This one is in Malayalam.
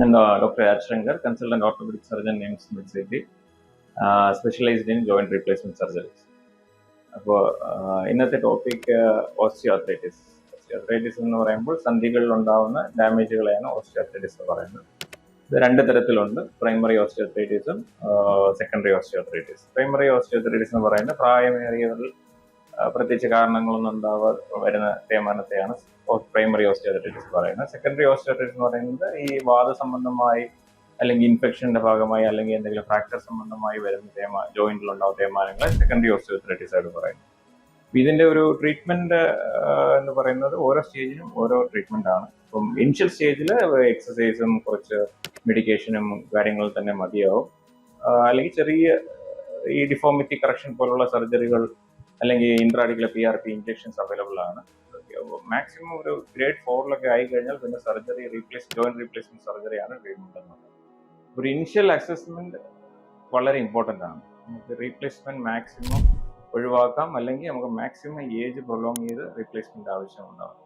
And Dr. H. Shankar, consultant orthopedic surgeon named Smith City, specialized in joint replacement surgeries. അപ്പോൾ ഇന്നത്തെ ടോപ്പിക് ഓസ്റ്റിയോആർത്രൈറ്റിസ്. ഓസ്റ്റിയോആർത്രൈറ്റിസ് എന്ന് പറയുമ്പോൾ സന്ധികളിൽ ഉണ്ടാകുന്ന ഡാമേജുകളെയാണ് ഓസ്റ്റിയോആർത്രൈറ്റിസ് എന്ന് പറയുന്നത്. ഇത് രണ്ട് തരത്തിലുണ്ട്: പ്രൈമറി ഓസ്റ്റിയോആർത്രൈറ്റിസും സെക്കൻഡറി ഓസ്റ്റിയോആർത്രൈറ്റിസ്. പ്രൈമറി ഓസ്റ്റിയോആർത്രൈറ്റിസ് എന്ന് പറയുന്നത് പ്രായമേറിയവരിൽ പ്രത്യേകിച്ച് കാരണങ്ങളൊന്നും ഉണ്ടാവാതെ വരുന്ന തേയ്മാനത്തെയാണ് പ്രൈമറി ഓസ്റ്റിയോആർത്രൈറ്റിസ് പറയുന്നത്. സെക്കൻഡറി ഓസ്റ്റിയോആർത്രൈറ്റിസ് എന്ന് പറയുന്നത് ഈ വാത സംബന്ധമായി അല്ലെങ്കിൽ ഇൻഫെക്ഷന്റെ ഭാഗമായി അല്ലെങ്കിൽ എന്തെങ്കിലും ഫ്രാക്ചർ സംബന്ധമായി വരുന്ന ജോയിന്റിലുണ്ടാവുന്ന തേയ്മാനങ്ങളെ സെക്കൻഡറി ഓസ്റ്റിയോആർത്രൈറ്റിസ് ആയിട്ട് പറയുന്നു. ഇതിന്റെ ഒരു ട്രീറ്റ്മെന്റ് എന്ന് പറയുന്നത് ഓരോ സ്റ്റേജിനും ഓരോ ട്രീറ്റ്മെന്റ് ആണ്. ഇപ്പം ഇനിഷ്യൽ സ്റ്റേജിൽ എക്സസൈസും കുറച്ച് മെഡിക്കേഷനും കാര്യങ്ങളും തന്നെ മതിയാവും. അല്ലെങ്കിൽ ചെറിയ ഈ ഡിഫോമിറ്റി കറക്ഷൻ പോലുള്ള സർജറികൾ അല്ലെങ്കിൽ ഇൻട്രാഡിക്കുലർ PRP ഇഞ്ചക്ഷൻസ് അവൈലബിൾ ആണ്. മാക്സിമം ഒരു ഗ്രേഡ് 4 ആയി കഴിഞ്ഞാൽ പിന്നെ സർജറി ജോയിന്റ് റീപ്ലേസ്മെന്റ് സർജറിയാണ് ട്രീറ്റ്മെന്റ് എന്നുള്ളത്. ഒരു ഇനിഷ്യൽ അസസ്മെന്റ് വളരെ ഇമ്പോർട്ടൻ്റ് ആണ്. നമുക്ക് റീപ്ലേസ്മെന്റ് മാക്സിമം ഒഴിവാക്കാം, അല്ലെങ്കിൽ നമുക്ക് മാക്സിമം ഏജ് പ്രൊലോങ് ചെയ്ത് റീപ്ലേസ്മെന്റ് ആവശ്യമുണ്ടാകും.